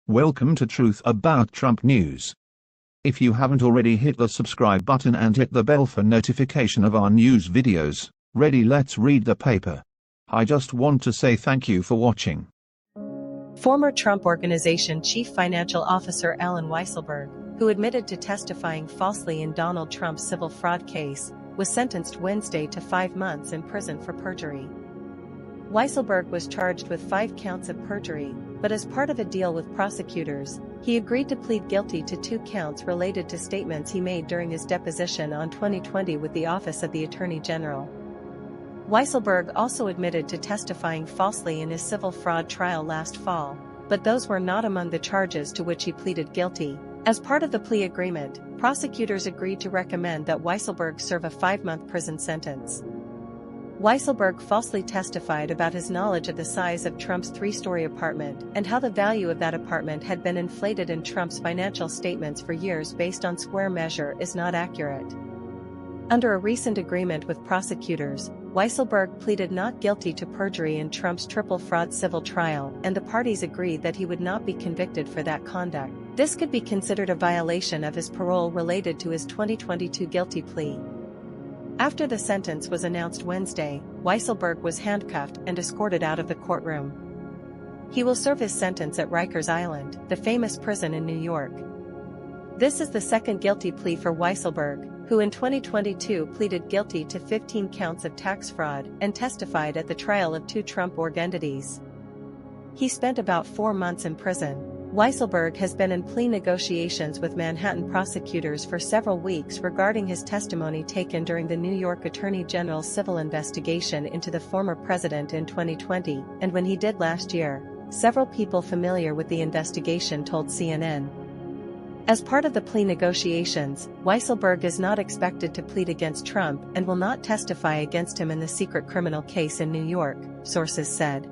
Welcome to Truth About Trump News. If you haven't already, hit the subscribe button and hit the bell for notification of our news videos. Ready? Let's read the paper. I just want to say thank you for watching. Former Trump Organization Chief Financial Officer Allen Weisselberg, who admitted to testifying falsely in Donald Trump's civil fraud case, was sentenced Wednesday to 5 months in prison for perjury. Weisselberg was charged with 5 counts of perjury, but as part of a deal with prosecutors, he agreed to plead guilty to 2 counts related to statements he made during his deposition on 2020 with the Office of the Attorney General. Weisselberg also admitted to testifying falsely in his civil fraud trial last fall, but those were not among the charges to which he pleaded guilty. As part of the plea agreement, prosecutors agreed to recommend that Weisselberg serve a 5-month prison sentence. Weisselberg falsely testified about his knowledge of the size of Trump's 3-story apartment and how the value of that apartment had been inflated in Trump's financial statements for years based on square measure is not accurate. Under a recent agreement with prosecutors, Weisselberg pleaded not guilty to perjury in Trump's triple fraud civil trial, and the parties agreed that he would not be convicted for that conduct. This could be considered a violation of his parole related to his 2022 guilty plea. After the sentence was announced Wednesday, Weisselberg was handcuffed and escorted out of the courtroom. He will serve his sentence at Rikers Island, the famous prison in New York. This is the second guilty plea for Weisselberg, who in 2022 pleaded guilty to 15 counts of tax fraud and testified at the trial of 2 Trump org entities. He spent about 4 months in prison. Weisselberg has been in plea negotiations with Manhattan prosecutors for several weeks regarding his testimony taken during the New York Attorney General's civil investigation into the former president in 2020, and when he did last year, several people familiar with the investigation told CNN. As part of the plea negotiations, Weisselberg is not expected to plead against Trump and will not testify against him in the secret criminal case in New York, sources said.